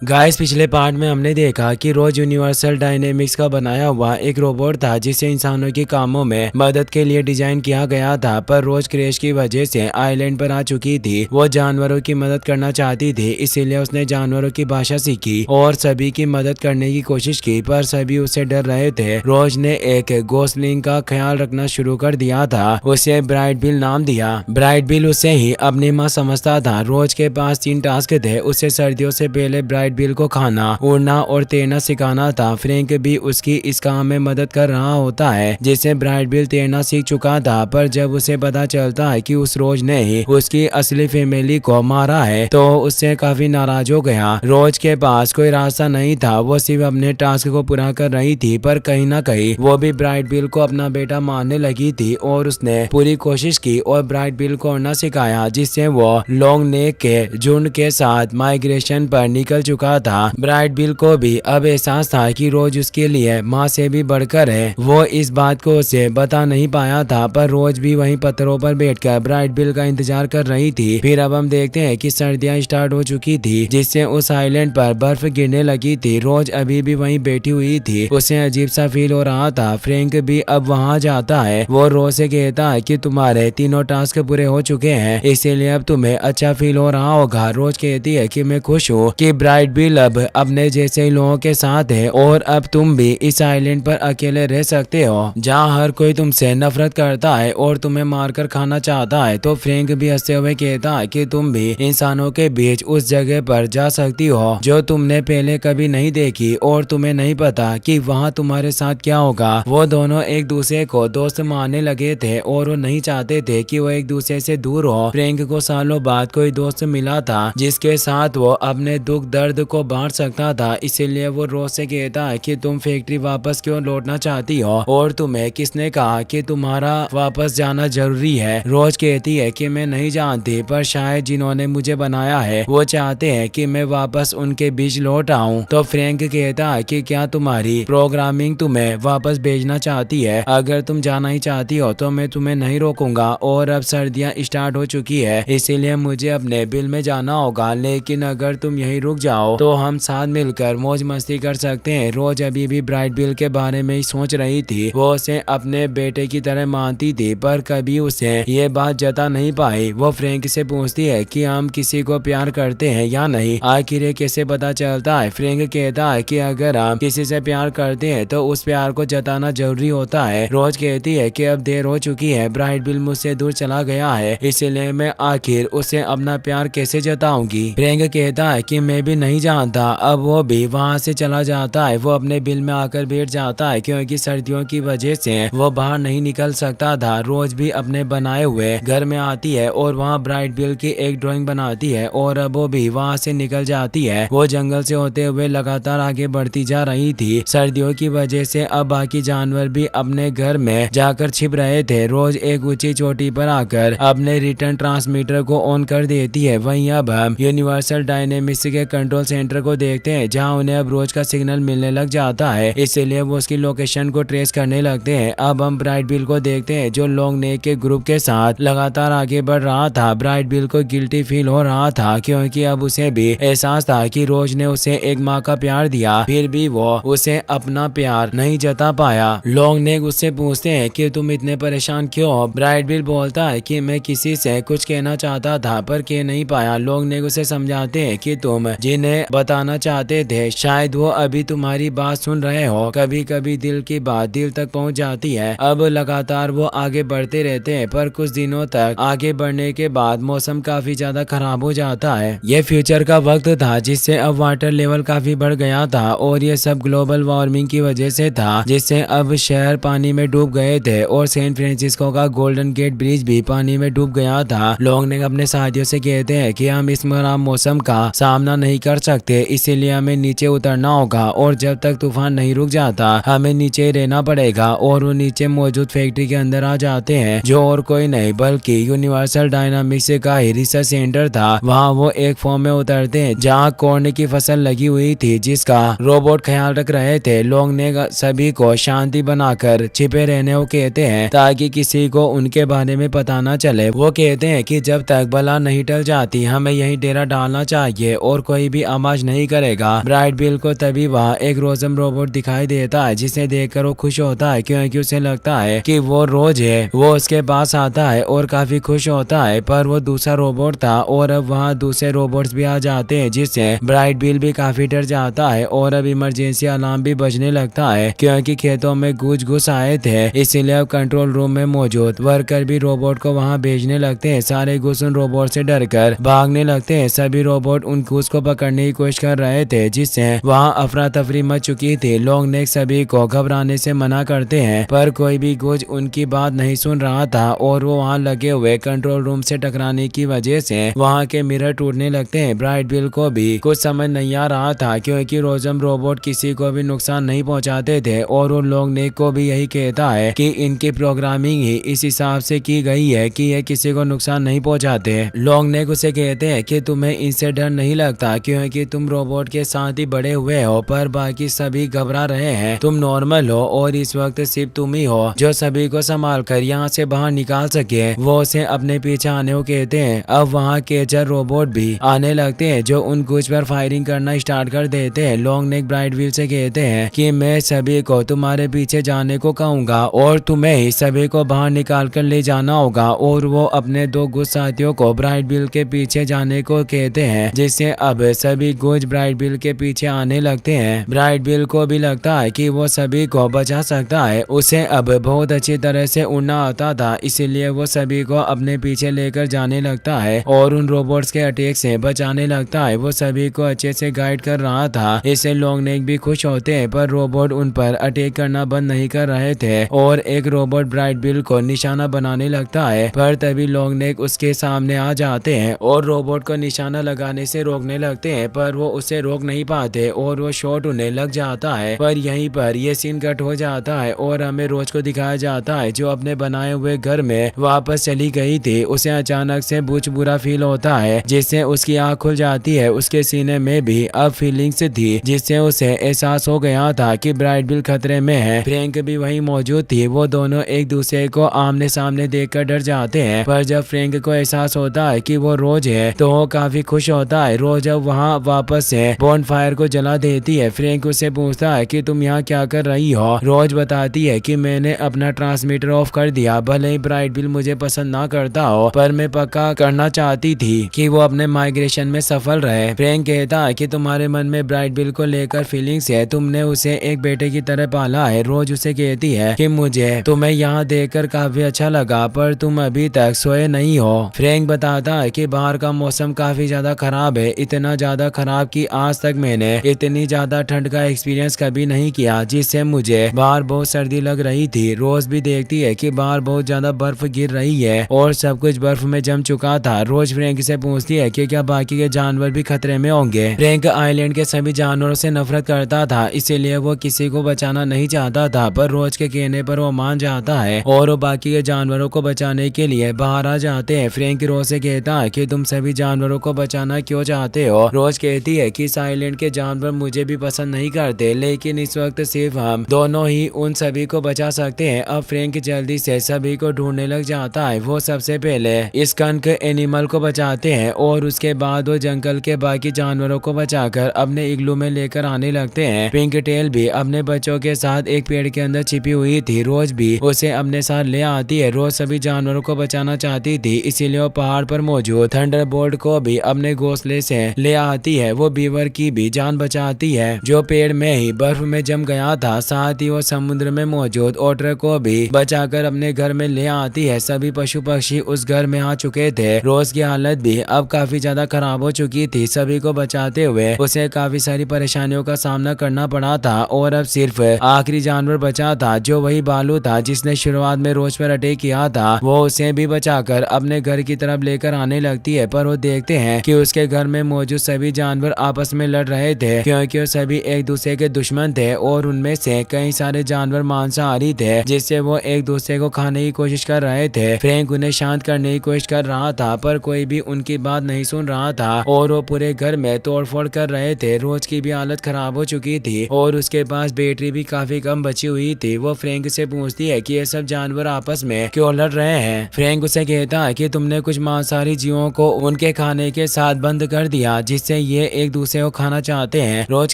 Guys, पिछले part में हमने देखा कि रोज यूनिवर्सल डायनेमिक्स का बनाया हुआ एक रोबोट था जिसे इंसानों के कामों में मदद के लिए डिजाइन किया गया था, पर रोज क्रैश की वजह से आइलैंड पर आ चुकी थी। वो जानवरों की मदद करना चाहती थी, इसीलिए उसने जानवरों की भाषा सीखी और सभी की मदद करने की कोशिश की, पर सभी उससे डर रहे थे। रोज ने एक गोसलिंग का ख्याल रखना शुरू कर दिया था, उसे ब्राइट बिल नाम दिया। ब्राइट बिल उसे ही अपनी माँ समझता था। रोज के पास 3 टास्क थे। उसे सर्दियों से पहले ब्राइट बिल को खाना, उड़ना और तैरना सिखाना था। फ्रैंक भी उसकी इस काम में मदद कर रहा होता है, जिससे ब्राइट बिल तैरना सीख चुका था। पर जब उसे पता चलता है कि उस रोज ने ही उसकी असली फैमिली को मारा है, तो उससे काफी नाराज हो गया। रोज के पास कोई रास्ता नहीं था, वो सिर्फ अपने टास्क को पूरा कर रही थी, पर कहीं ना कहीं वो भी ब्राइट बिल को अपना बेटा मानने लगी थी और उसने पूरी कोशिश की और ब्राइट बिल को उड़ना सिखाया, जिससे वो लॉन्ग नेक के झुंड के साथ माइग्रेशन पर निकल चुका था। ब्राइट बिल को भी अब एहसास था कि रोज उसके लिए माँ से भी बढ़कर है। वो इस बात को उसे बता नहीं पाया था, पर रोज भी वहीं पत्थरों पर बैठकर ब्राइट बिल का इंतजार कर रही थी। फिर अब हम देखते हैं कि सर्दियां स्टार्ट हो चुकी थी, जिससे उस आइलैंड पर बर्फ गिरने लगी थी। रोज अभी भी वहीं बैठी हुई थी, उसे अजीब सा फील हो रहा था। फ्रैंक भी अब वहां जाता है। वो रोज से कहता है कि तुम्हारे तीनों टास्क पूरे हो चुके हैं, इसीलिए अब तुम्हें अच्छा फील हो रहा होगा। रोज कहती है कि मैं खुश हूँ कि ब्राइट बिल अब अपने जैसे लोगों के साथ है और अब तुम भी इस आइलैंड पर अकेले रह सकते हो जहाँ हर कोई तुमसे नफरत करता है और तुम्हें मारकर खाना चाहता है। तो फ्रैंक भी हंसते हुए कहता है कि तुम भी इंसानों के बीच उस जगह पर जा सकती हो जो तुमने पहले कभी नहीं देखी और तुम्हें नहीं पता कि वहाँ तुम्हारे साथ क्या होगा। वो दोनों एक दूसरे को दोस्त मानने लगे थे और वो नहीं चाहते थे कि वो एक दूसरे से दूर हो। फ्रैंक को सालों बाद कोई दोस्त मिला था जिसके साथ वो अपने दुख दर्द को बांट सकता था, इसीलिए वो रोज से कहता है कि तुम फैक्ट्री वापस क्यों लौटना चाहती हो और तुम्हें किसने कहा कि तुम्हारा वापस जाना जरूरी है। रोज कहती है कि मैं नहीं जानती, पर शायद जिन्होंने मुझे बनाया है वो चाहते हैं कि मैं वापस उनके बीच लौट आऊं। तो फ्रैंक कहता है कि क्या तुम्हारी प्रोग्रामिंग तुम्हें वापस भेजना चाहती है? अगर तुम जाना ही चाहती हो तो मैं तुम्हें नहीं रोकूंगा। और अब सर्दियां स्टार्ट हो चुकी है, इसीलिए मुझे अपने बिल में जाना होगा, लेकिन अगर तुम यहीं रुक जाओ तो हम साथ मिलकर मौज मस्ती कर सकते हैं। रोज अभी भी ब्राइट बिल के बारे में ही सोच रही थी। वो उसे अपने बेटे की तरह मानती थी, पर कभी उसे ये बात जता नहीं पाई। वो फ्रैंक से पूछती है कि हम किसी को प्यार करते हैं या नहीं, आखिर ये कैसे पता चलता है? फ्रैंक कहता है कि अगर हम किसी से प्यार करते हैं तो उस प्यार को जताना जरूरी होता है। रोज कहती है कि अब देर हो चुकी है, ब्राइट बिल मुझसे दूर चला गया है, इसलिए मैं आखिर उसे अपना प्यार कैसे जताऊंगी? फ्रैंक कहता है कि मैं भी नहीं जानता। अब वो भी वहाँ से चला जाता है। वो अपने बिल में आकर बैठ जाता है क्योंकि सर्दियों की वजह से वो बाहर नहीं निकल सकता था। रोज भी अपने बनाए हुए घर में आती है और वहाँ ब्राइट बिल की एक ड्राइंग बनाती है और अब वो भी वहाँ से निकल जाती है। वो जंगल से होते हुए लगातार आगे बढ़ती जा रही थी। सर्दियों की वजह से अब बाकी जानवर भी अपने घर में जाकर छिप रहे थे। रोज एक ऊंची चोटी पर आकर अपने रिटर्न ट्रांसमीटर को ऑन कर देती है। वहीं अब हम यूनिवर्सल डायनेमिक्स के कंट्रोल सेंटर को देखते हैं, जहां उन्हें अब रोज का सिग्नल मिलने लग जाता है, इसलिए वो उसकी लोकेशन को ट्रेस करने लगते हैं। अब हम ब्राइट बिल को देखते हैं जो लॉन्ग नेक के ग्रुप के साथ लगातार आगे बढ़ रहा था। ब्राइट बिल को गिल्टी फील हो रहा था क्योंकि अब उसे भी एहसास था कि रोज ने उसे एक माँ का प्यार दिया, फिर भी वो उसे अपना प्यार नहीं जता पाया। लॉन्ग नेक उससे पूछते हैं कि तुम इतने परेशान क्यों हो? ब्राइट बिल बोलता है कि मैं किसी से कुछ कहना चाहता था पर कह नहीं पाया। लॉन्ग नेक उसे समझाते हैं कि तुम जिन्हें बताना चाहते थे शायद वो अभी तुम्हारी बात सुन रहे हो। कभी कभी दिल की बात दिल तक पहुंच जाती है। अब लगातार वो आगे बढ़ते रहते हैं, पर कुछ दिनों तक आगे बढ़ने के बाद मौसम काफी ज्यादा खराब हो जाता है। ये फ्यूचर का वक्त था जिससे अब वाटर लेवल काफी बढ़ गया था और ये सब ग्लोबल वार्मिंग की वजह से था, जिससे अब शहर पानी में डूब गए थे और सैन फ्रांसिस्को का गोल्डन गेट ब्रिज भी पानी में डूब गया था। लोग ने अपने साथियों से कहते हैं कि हम इस खराब मौसम का सामना नहीं कर सकते, इसीलिए हमें नीचे उतरना होगा और जब तक तूफान नहीं रुक जाता हमें नीचे ही रहना पड़ेगा। और वो नीचे मौजूद फैक्ट्री के अंदर आ जाते हैं, जो और कोई नहीं बल्कि यूनिवर्सल डायनामिक्स का ही रिसर्च सेंटर था। वहाँ वो एक फॉर्म में उतरते हैं जहाँ कॉर्न की फसल लगी हुई थी, जिसका रोबोट ख्याल रख रहे थे। लोग ने सभी को शांति बनाकर छिपे रहने को कहते हैं ताकि किसी को उनके बारे में पता न चले। वो कहते हैं कि जब तक बला नहीं टल जाती हमें यहीं डेरा डालना चाहिए और कोई भी आवाज नहीं करेगा। ब्राइट बिल को तभी वहाँ एक रोजम रोबोट दिखाई देता है जिसे देखकर वो खुश होता है क्योंकि उसे लगता है कि वो रोज है। वो उसके पास आता है और काफी खुश होता है, पर वो दूसरा रोबोट था और अब वहाँ दूसरे रोबोट्स भी आ जाते हैं जिससे ब्राइट बिल भी काफी डर जाता है और अब इमरजेंसी अलार्म भी बजने लगता है क्योंकि खेतों में घुस आए थे। इसीलिए अब कंट्रोल रूम में मौजूद वर्कर भी रोबोट को वहाँ भेजने लगते हैं। सारे घुस उन रोबोट से डरकर भागने लगते हैं। सभी रोबोट उन घुस को पकड़ने की कोशिश कर रहे थे जिससे वहाँ अफरा तफरी मच चुकी थी। लोग ने सभी को घबराने से मना करते हैं पर कोई भी घुस उनकी बात नहीं सुन रहा था और वो वहाँ लगे हुए कंट्रोल रूम से टकराने की वजह से वहाँ के मिरर टूटने लगते हैं। ब्राइट बिल को भी कुछ समझ नहीं आ रहा था क्योंकि रोजम रोबोट किसी को भी नुकसान नहीं पहुँचाते थे और उन लोग ने को भी यही कहता है कि इनकी प्रोग्रामिंग ही इस हिसाब से की गई है कि ये किसी को नुकसान नहीं पहुँचाते। लोग ने उसे कहते हैं कि तुम्हें इनसे डर नहीं लगता क्योंकि तुम रोबोट के साथ ही बड़े हुए हो, पर बाकी सभी घबरा रहे हैं। तुम नॉर्मल हो और इस वक्त सिर्फ तुम ही हो जो सभी को संभाल कर यहाँ से बाहर निकाल सके। वो उसे अपने पीछे आने को कहते हैं। अब वहाँ केचर रोबोट भी आने लगते हैं जो उन कुछ पर फायरिंग करना स्टार्ट कर देते हैं। लॉन्ग नेक ब्राइट बिल से कहते हैं कि मैं सभी को तुम्हारे पीछे जाने को कहूंगा और तुम्हें ही सभी को बाहर निकाल कर ले जाना होगा। और वो अपने दो गुज साथियों को ब्राइट बिल के पीछे जाने को कहते हैं जिससे अब सभी गुज ब्राइट बिल के पीछे आने लगते हैं। ब्राइट बिल को भी लगता है कि वो सभी को बचा सकता है। उसे अब बहुत अच्छी तरह से उड़ना आता था, इसीलिए वो सभी को अपने पीछे लेकर जाने लगता है और उन रोबोट्स के अटैक से बचाने लगता है। वो सभी को अच्छे से गाइड कर रहा था। इससे लॉन्ग नेक भी खुश होते हैं पर रोबोट उन पर अटैक करना बंद नहीं कर रहे थे और एक रोबोट ब्राइट बिल को निशाना बनाने लगता है, पर तभी लॉन्ग नेक उसके सामने आ जाते हैं और रोबोट को निशाना लगाने से रोकने लगते हैं, पर वो उसे रोक नहीं पाते और वो शॉट उन्हें लग जाता है। पर यहीं पर ये सीन कट हो जाता है और हमें रोज को दिखाया जाता है जो अपने बनाए हुए घर में वापस चली गई थी। उसे अचानक से कुछ बुरा फील होता है जिससे उसकी आँख खुल जाती है। उसके सीने में भी अब फीलिंग्स थी जिससे उसे एहसास हो गया था कि ब्राइट बिल खतरे में है। फ्रैंक भी वहीं मौजूद थी। वो दोनों एक दूसरे को आमने सामने देखकर डर जाते हैं, पर जब फ्रैंक को एहसास होता है कि वो रोज है तो वो काफी खुश होता है। रोज अब वहाँ वापस से बॉन फायर को जला देती है। फ्रैंक उससे पूछता है कि तुम यहाँ क्या कर रही हो। रोज बताती है कि मैंने अपना ट्रांसमीटर ऑफ कर दिया। भले ही ब्राइट बिल मुझे पसंद ना करता हो पर मैं पक्का करना चाहती थी कि वो अपने माइग्रेशन में सफल रहे। फ्रैंक कहता है कि तुम्हारे मन में ब्राइट बिल को लेकर फीलिंग्स है, तुमने उसे एक बेटे की तरह पाला है। रोज उसे कहती है कि मुझे तुम्हें यहाँ देखकर काफी अच्छा लगा पर तुम अभी तक सोए नहीं हो। फ्रैंक बताता है कि बाहर का मौसम काफी ज्यादा खराब है, इतना ज्यादा खराब कि आज तक मैंने इतनी ज्यादा ठंड का एक्सपीरियंस कभी नहीं किया जिससे मुझे बाहर बहुत सर्दी लग रही थी। रोज भी देखती है कि बाहर बहुत ज्यादा बर्फ गिर रही है और सब कुछ बर्फ में जम चुका था। रोज फ्रैंक से पूछती है कि क्या बाकी के जानवर भी खतरे में होंगे। फ्रैंक आइलैंड के सभी जानवरों से नफरत करता था, इसीलिए वो किसी को बचाना नहीं चाहता था, पर रोज के कहने पर वो मान जाता है और वो बाकी के जानवरों को बचाने के लिए बाहर आ जाते हैं। फ्रैंक रोज से कहता है कि तुम सभी जानवरों को बचाना क्यों चाहते हो। रोज कहती है कि इस आइलैंड के जानवर मुझे भी पसंद नहीं करते, लेकिन इस वक्त सिर्फ हम दोनों ही उन सभी को बचा सकते हैं। अब फ्रैंक जल्दी से सभी को ढूंढने लग जाता है। वो सबसे पहले इस स्कंक एनिमल को बचाते हैं और उसके बाद वो जंगल के बाकी जानवरों को बचाकर अपने इग्लू में लेकर आने लगते हैं। पिंक टेल भी अपने बच्चों के साथ एक पेड़ के अंदर छिपी हुई थी। रोज भी उसे अपने साथ ले आती है। रोज सभी जानवरों को बचाना चाहती थी, इसीलिए वो पहाड़ पर मौजूद थंडरबोल्ट को भी अपने घोंसले से ले आती है। वो बीवर की भी जान बचाती है जो पेड़ में ही बर्फ में जम गया था। साथ ही वो समुद्र में मौजूद ओटर को भी बचाकर अपने घर में ले आती है। सभी पशु पक्षी उस घर में आ चुके थे। रोज की हालत भी अब काफी ज्यादा खराब हो चुकी थी। सभी को बचाते हुए उसे काफी सारी परेशानियों का सामना करना पड़ा था और अब सिर्फ आखिरी जानवर बचा था जो वही बालू था जिसने शुरुआत में रोज पर अटैक किया था। वो उसे भी बचाकर अपने घर की तरफ लेकर आने लगती है, पर वो देखते हैं कि उसके घर में मौजूद सभी जानवर आपस में लड़ रहे थे क्योंकि वो सभी एक दूसरे के दुश्मन थे और उनमें से कई सारे जानवर मांसाहारी थे जिससे वो एक दूसरे को खाने की कोशिश कर रहे थे। फ्रैंक उन्हें शांत करने की कोशिश कर रहा था पर कोई भी उनकी बात नहीं सुन रहा था और वो पूरे घर में तोड़फोड़ कर रहे थे। रोज की भी हालत खराब हो चुकी थी और उसके पास बैटरी भी काफी कम बची हुई थी। वो फ्रैंक से पूछती है कि ये सब जानवर आपस में क्यों लड़ रहे हैं। फ्रैंक उसे कहता है कि तुमने कुछ मांसाहारी जीवों को उनके खाने के साथ बंद कर दिया जिससे ये एक दूसरे को खाना चाहते हैं। रोज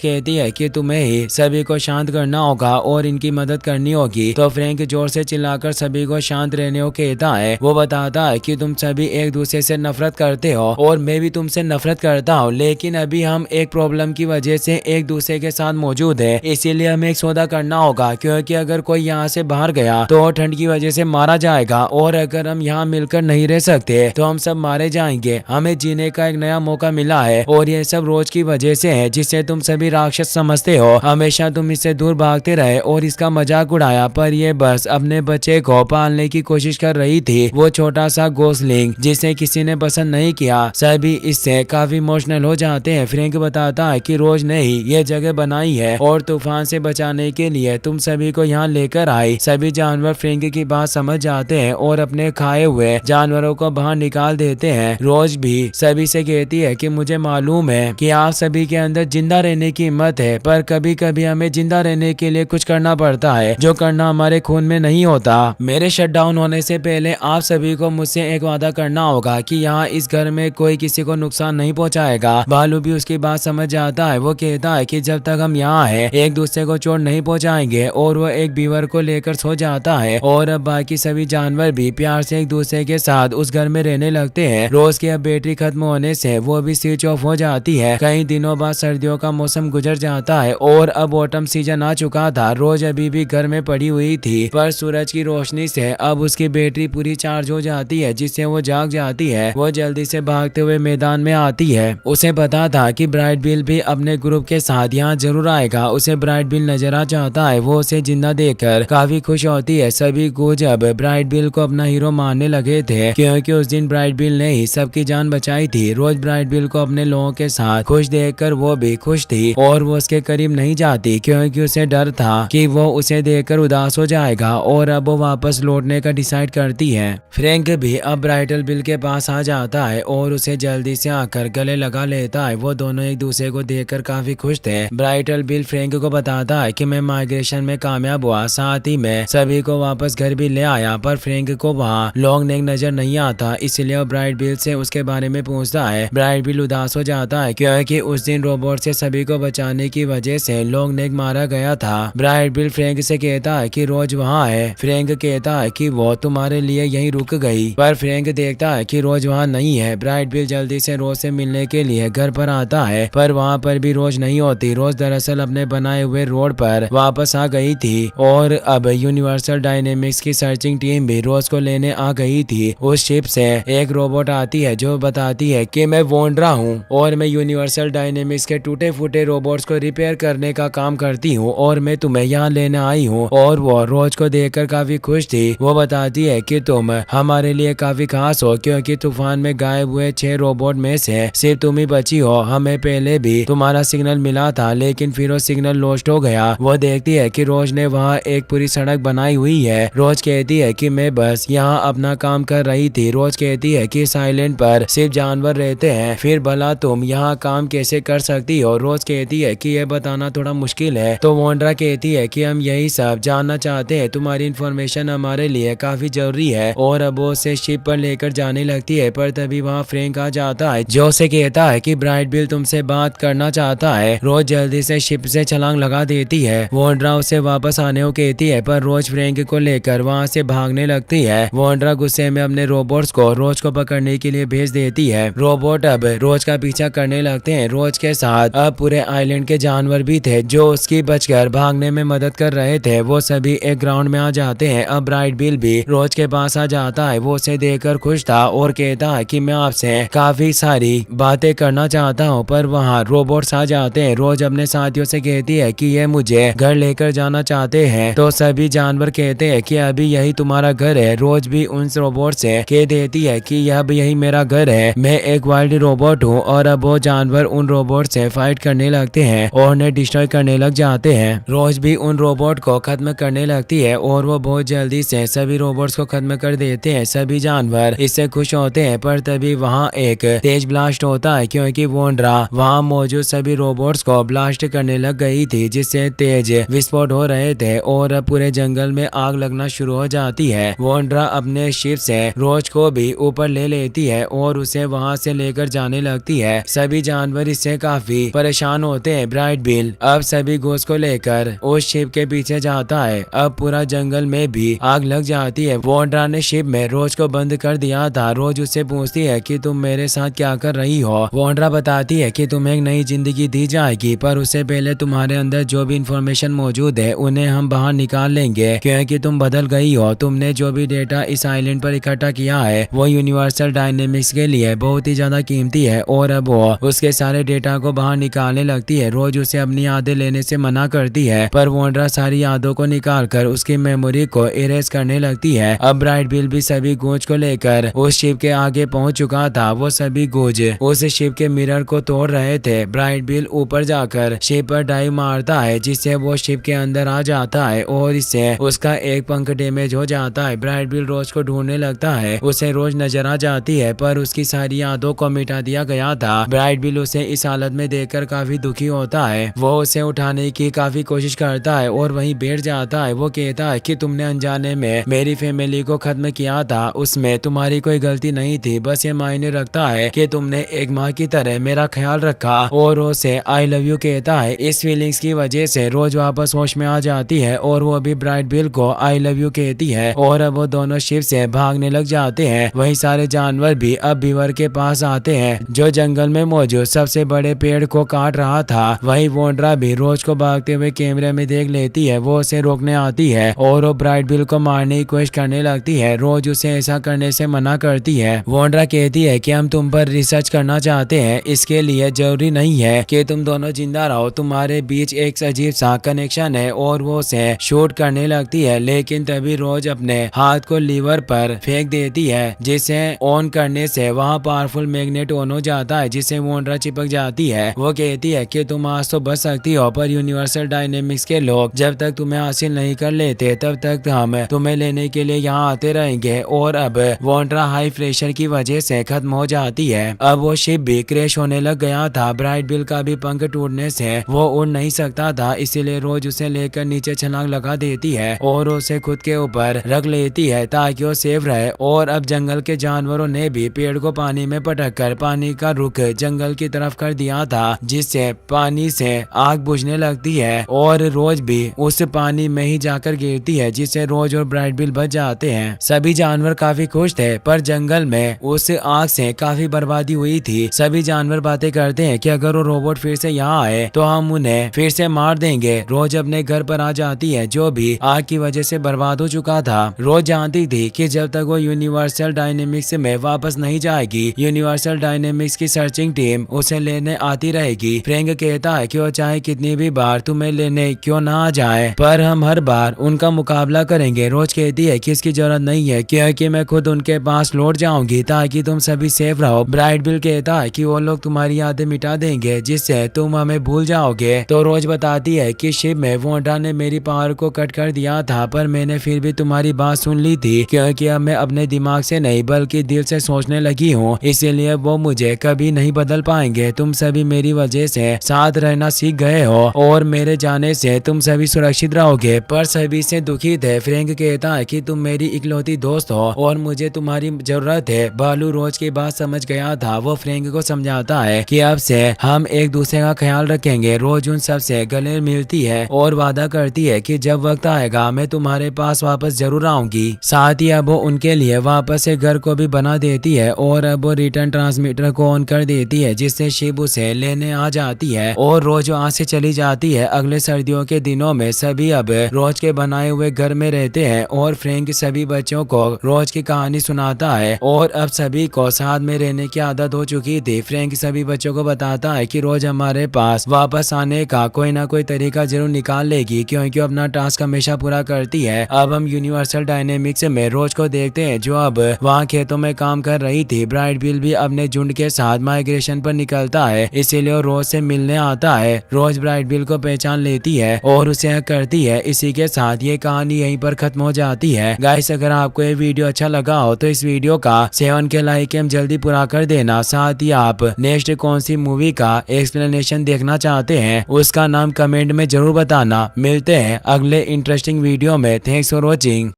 कहती है कि तुम्हें ही सभी को शांत करना होगा और इनकी मदद करनी होगी। तो फ्रैंक जोर से चिल्लाकर सभी को शांत रहने को कहता है। वो बताता है कि तुम सभी एक दूसरे से नफरत करते हो और मैं भी तुमसे नफरत करता हूँ, लेकिन अभी हम एक प्रॉब्लम की वजह से एक दूसरे के साथ मौजूद है, इसीलिए हमें एक सौदा करना होगा, क्योंकि अगर कोई यहाँ से बाहर गया तो ठंड की वजह से मारा जाएगा और अगर हम यहाँ मिलकर नहीं रह सकते तो हम सब मारे जाएंगे। हमें जीने का एक नया मौका मिला है और ये सब रोज की वजह से है, जिसे तुम सभी राक्षस समझते हो। हमेशा तुम इससे दूर भागते रहे और इसका मजाक उड़ाया, पर ये बस अपने बच्चे को पालने की कोशिश कर रही थी। वो छोटा सा गोसलिंग जिसे किसी ने पसंद नहीं किया। सभी इससे काफी इमोशनल हो जाते हैं। फ्रैंक बताता है कि रोज ने ही ये जगह बनाई है और तूफान से बचाने के लिए तुम सभी को यहाँ लेकर आई। सभी जानवर फ्रैंक की बात समझ जाते हैं और अपने खाए हुए जानवरों को बाहर निकाल देते हैं। रोज भी सभी से कहती है कि मुझे मालूम है कि आप सभी के अंदर जिंदा रहने की हिम्मत है, पर कभी कभी हमें जिंदा रहने के लिए कुछ करना पड़ता है जो करना हमारे खून में नहीं होता। मेरे शटडाउन होने से पहले आप सभी को मुझसे एक वादा करना होगा कि यहाँ इस घर में कोई किसी को नुकसान नहीं पहुँचाएगा। भालू भी उसकी बात समझ जाता है। वो कहता है कि जब तक हम यहाँ हैं एक दूसरे को चोट नहीं पहुँचाएंगे, और वो एक बीवर को लेकर सो जाता है और अब बाकी सभी जानवर भी प्यार से एक दूसरे के साथ उस घर में रहने लगते हैं। रोज की अब बैटरी खत्म होने से वो भी स्विच ऑफ हो जाती है। कई दिनों बाद सर्दियों का मौसम गुजर जाता है और अब ऑटम सीजन आ चुका था। रोज अभी भी घर में पड़ी हुई थी, पर सूरज की रोशनी से अब उसकी बैटरी पूरी चार्ज हो जाती है, जिससे वो जाग जाती है। वो जल्दी से भागते हुए मैदान में आती है। उसे पता था कि ब्राइट बिल भी अपने ग्रुप के साथ यहाँ जरूर आएगा। उसे ब्राइट बिल नजर आ जाता है। वो उसे जिंदा देखकर काफी खुश होती है। सभी को जब ब्राइट बिल को अपना हीरो मानने लगे थे, क्योंकि उस दिन ब्राइट बिल ने ही सबकी जान बचाई थी। रोज ब्राइट बिल को अपने लोगों के साथ खुश देखकर वो भी खुश थी और वो उसके करीब नहीं जाती, क्योंकि उसे डर था कि वो उसे देखकर उदास हो जाएगा, और अब वो वापस लौटने का डिसाइड करती है। फ्रैंक भी अब ब्राइटल बिल के पास आ जाता है और उसे जल्दी से आकर गले लगा लेता है। वो दोनों एक दूसरे को देखकर काफी खुश थे। ब्राइटल बिल फ्रैंक को बताता है कि मैं माइग्रेशन में कामयाब हुआ, साथ ही मैं सभी को वापस घर भी ले आया, पर फ्रैंक को वहाँ लॉन्ग नेक नजर नहीं आता, इसलिए वो ब्राइट बिल से उसके बारे में पूछता है। ब्राइट बिल उदास हो जाता है क्योंकि उस दिन रोबोट से सभी को बचाने की वजह से लॉन्ग नेक मारा गया था। ब्राइट बिल फ्रैंक से कहता है कि रोज वहाँ है। फ्रैंक कहता है कि वो तुम्हारे लिए यहीं रुक गई, पर फ्रैंक देखता है कि रोज वहाँ नहीं है। ब्राइट बिल जल्दी से रोज से मिलने के लिए घर पर आता है, पर वहाँ पर भी रोज नहीं होती। रोज दरअसल अपने बनाए हुए रोड पर वापस आ गई थी और अब यूनिवर्सल डायनेमिक्स की सर्चिंग टीम भी रोज को लेने आ गई थी। उस शिप से एक रोबोट आती है जो बताती है कि मैं वोंड्रा हूँ और मैं यूनिवर्सल डायनेमिक्स के टूटे फूटे रोबोट्स को रिपेयर करने का काम करती हूँ और मैं तुम्हें यहाँ लेने आई हूँ। और वो रोज को देखकर काफी खुश थी। वो बताती है कि तुम हमारे लिए काफी खास हो, क्योंकि तूफान में गायब हुए 6 रोबोट में से सिर्फ तुम ही बची हो। हमें पहले भी तुम्हारा सिग्नल मिला था, लेकिन फिर वो सिग्नल लॉस्ट हो गया। वो देखती है कि रोज ने वहाँ एक पूरी सड़क बनाई हुई है। रोज कहती है कि मैं बस यहाँ अपना काम कर रही थी। रोज कहती है कि इस आइलैंड पर सिर्फ जानवर रहते हैं, फिर भला तुम यहाँ काम कैसे कर सकती हो। रोज कहती है कि यह बताना थोड़ा मुश्किल है। तो वोंड्रा कहती है कि हम यही सब जानना चाहते हैं, तुम्हारी इन्फॉर्मेशन हमारे लिए काफी जरूरी है। और अब वो उसे शिप पर लेकर जाने लगती है, पर तभी वहाँ फ्रैंक आ जाता है जो उसे कहता है कि ब्राइट बिल तुमसे बात करना चाहता है। रोज जल्दी से शिप से छलांग लगा देती है। वोंड्रा उसे वापस आने को कहती है, पर रोज फ्रैंक को लेकर वहाँ से भागने लगती है। वोंड्रा गुस्से में अपने रोबोट्स को रोज को पकड़ने के लिए भेज देती है। रोबोट अब रोज का पीछा करने लगते हैं। रोज के साथ अब पूरे आइलैंड के जानवर भी थे जो उसकी बचकर भागने में मदद कर रहे थे। वो सभी एक ग्राउंड में आ जाते हैं। अब ब्राइट बिल भी रोज के पास आ जाता है। वो उसे देखकर खुश था और कहता है कि मैं आपसे काफी सारी बातें करना चाहता हूँ, पर वहाँ रोबोट्स आ जाते हैं। रोज अपने साथियों से कहती है कि ये मुझे घर लेकर जाना चाहते हैं, तो सभी जानवर कहते हैं कि अभी यही तुम्हारा घर है। रोज भी उन रोबोट से कह देती है कि यह भी यही मेरा घर है, मैं एक वाइल्ड रोबोट हूँ। और अब वो जानवर उन रोबोट से फाइट करने लगते हैं और उन्हें डिस्ट्रॉय करने लग जाते हैं। रोज भी उन रोबोट को खत्म करने लगती है और वो बहुत जल्दी से सभी रोबोट्स को खत्म कर देते हैं। सभी जानवर इससे खुश होते हैं, पर तभी वहाँ एक तेज ब्लास्ट होता है, क्योंकि वोंड्रा वहाँ मौजूद सभी रोबोट्स को ब्लास्ट करने लग गई थी, जिससे तेज विस्फोट हो रहे थे और अब पूरे जंगल में आग लगना शुरू हो जाती है। वोंड्रा अपने शिप से रोज को भी ऊपर ले लेती है और उसे वहाँ से लेकर जाने लगती है। सभी जानवर इससे काफी परेशान होते हैं। ब्राइट बिल अब सभी घोस्ट को लेकर उस शिप के पीछे जाता है। अब पूरा जंगल में भी आग लग जाती है। वोंड्रा ने शिप में रोज को बंद कर दिया था। रोज उससे पूछती है कि तुम मेरे साथ क्या कर रही हो। वोंड्रा बताती है कि तुम्हें एक नई जिंदगी दी जाएगी, पर उससे पहले तुम्हारे अंदर जो भी इंफॉर्मेशन मौजूद है उन्हें हम बाहर निकाल लेंगे, क्योंकि तुम बदल गई हो। तुमने जो भी डेटा इस आइलैंड पर इकट्ठा किया है वो यूनिवर्सल डायनेमिक्स के लिए बहुत ही ज्यादा कीमती है। और अब वो उसके सारे डेटा को बाहर निकालने लगती है। रोज उसे अपनी यादें लेने से मना करती है, पर वोंड्रा सारी यादों को निकालकर उसकी मेमोरी को इरेज करने लगती है। अब ब्राइट बिल भी सभी गूंज को लेकर उस शिप के आगे पहुंच चुका था। वो सभी गूंज उस शिप के मिरर को तोड़ रहे थे। ब्राइट बिल ऊपर जाकर शिप पर डाइव मारता है, जिससे वो शिप के अंदर आ जाता है और इससे उसका एक पंख डैमेज हो जाता है। ब्राइट बिल रोज को ढूंढने लगता है। उसे रोज नजर आ जाती है, पर उसकी सारी यादों को मिटा दिया गया था। ब्राइट बिल उसे इस हालत में देखकर काफी दुखी होता है। वो उसे उठाने की काफी कोशिश करता है और वहीं बैठ जाता है। वो कहता है कि तुमने अनजाने में मेरी फैमिली को खत्म किया था, उसमें तुम्हारी कोई गलती नहीं थी। बस ये मायने रखता है कि तुमने एक माँ की तरह मेरा ख्याल रखा। और उसे आई लव यू कहता है। इस फीलिंग्स की वजह से रोज वापस होश में आ जाती है और वो भी ब्राइट बिल को आई लव यू कहती है और अब वो दोनों शिप से भागने लग जाते हैं। वहीं सारे जानवर भी अब बीवर के पास आते हैं, जो जंगल में मौजूद सबसे बड़े पेड़ को काट रहा था। वहीं वोंड्रा भी रोज को भागते हुए कैमरे में देख लेती है। वो उसे रोकने आती है और वो ब्राइट बिल को मारने की कोशिश करने लगती है। रोज उसे ऐसा करने से मना करती है। वोंड्रा कहती है कि हम तुम पर रिसर्च करना चाहते हैं, इसके लिए जरूरी नहीं है कि तुम दोनों जिंदा रहो। तुम्हारे बीच एक अजीब सा कनेक्शन है। और वो उसे शूट करने लगती है, लेकिन तभी रोज अपने हाथ को लीवर पर फेंक देती है, जिसे ऑन करने से वहाँ पावरफुल मैग्नेट ऑन हो जाता है, जिससे वोंड्रा चिपक जाती है। वो कहती है कि तुम आज तो बच सकती हो, पर यूनिवर्सल डायनेमिक्स के लोग जब तक तुम्हें हासिल नहीं कर लेते तब तक हम तुम्हें लेने के लिए यहाँ आते रहेंगे। और अब वोंड्रा हाई प्रेशर की वजह से खत्म हो जाती है। अब वो शिप भी क्रैश होने लग गया था। ब्राइट बिल का भी पंख टूटने से वो उड़ नहीं सकता था, इसीलिए रोज उसे लेकर नीचे छलांग लगा देती है और उसे खुद के ऊपर रख लेती है ताकि वो सेफ रहे। और अब जंगल के जानवरों ने भी पेड़ को पानी में पटककर पानी का रुख जंगल की तरफ कर दिया था, जिससे पानी से आग बुझने लगती है और रोज भी उस पानी में ही जाकर गिरती है, जिससे रोज और ब्राइट बिल बच जाते हैं। सभी जानवर काफी खुश थे, पर जंगल में उस आग से काफी बर्बादी हुई थी। सभी जानवर बातें करते हैं कि अगर वो रोबोट फिर से यहाँ आए तो हम उन्हें फिर से मार देंगे। रोज अपने घर पर आ जाती है, जो भी आग की वजह से बर्बाद हो चुका था। रोज जानती थी कि जब तक वो यूनिवर्सल डायनेमिक्स में वापस नहीं जाएगी, यूनिवर्सल डायनेमिक्स की सर्चिंग टीम उसे लेने आती रहेगी। फ्रैंक कहता है कि वो चाहे कितनी भी बार तुम्हें लेने क्यों ना आ जाए, पर हम हर बार उनका मुकाबला करेंगे। रोज कहती है कि इसकी जरूरत नहीं है, क्योंकि मैं खुद उनके पास लौट जाऊंगी ताकि तुम सभी सेफ रहो। ब्राइट बिल कहता है कि वो लोग तुम्हारी यादें मिटा देंगे, जिससे तुम हमें भूल जाओगे। तो रोज बताती है कि शिप में वोंड्रा ने मेरी पावर को कट कर दिया था, पर मैंने फिर भी तुम्हारी बात सुन ली थी, क्योंकि अब मैं अपने दिमाग से नहीं बल्कि दिल से सोचने लगी हूँ, इसीलिए वो मुझे कभी नहीं बदल पाएंगे। तुम सभी मेरी वजह से साथ रहना सीख गए हो और मेरे जाने से तुम सभी सुरक्षित रहोगे, पर सभी से दुखी थे। फ्रैंक कहता है कि तुम मेरी इकलौती दोस्त हो और मुझे तुम्हारी जरूरत है। बालू रोज की बात समझ गया था। वो फ्रैंक को समझाता है कि अब से हम एक दूसरे का ख्याल रखेंगे। रोज उन सब से गले मिलती है और वादा करती है कि जब वक्त आएगा मैं तुम्हारे पास वापस जरूर आऊंगी। साथ ही अब वो उनके लिए वापस से घर को भी बना देती है और अब वो रिटर्न ट्रांसमीटर को ऑन कर देती है, जिससे शिप उसे लेने आ जाती है और रोज वहाँ से चली जाती है। अगले सर्दियों के दिनों में सभी अब रोज के बनाए हुए घर में रहते हैं और फ्रैंक सभी बच्चों को रोज की कहानी सुनाता है और अब सभी को साथ में रहने की आदत हो चुकी थी। फ्रैंक सभी बच्चों को बताता है कि रोज हमारे पास वापस आने का कोई ना कोई तरीका जरूर निकाल लेगी, क्योंकि अपना टास्क हमेशा पूरा करती है। अब हम यूनिवर्सल डायनेमिक्स में रोज को देखते हैं, जो अब वहाँ खेतों में काम कर रही थी। ब्राइट बिल भी अपने झुंड के साथ माइग्रेशन पर निकलता है, इसीलिए वो रोज से मिलने आता है। रोज ब्राइट बिल को पहचान लेती है और उसे हक करती है। इसी के साथ ये कहानी यहीं पर खत्म हो जाती है। गाइस, अगर आपको ये वीडियो अच्छा लगा हो तो इस वीडियो का 7 के लाइक हम जल्दी पूरा कर देना। साथ ही आप नेक्स्ट कौन सी मूवी का एक्सप्लेनेशन देखना चाहते हैं उसका नाम कमेंट में जरूर बताना। मिलते हैं अगले इंटरेस्टिंग वीडियो में। Thanks for watching.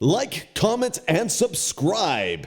Like, comment, and subscribe.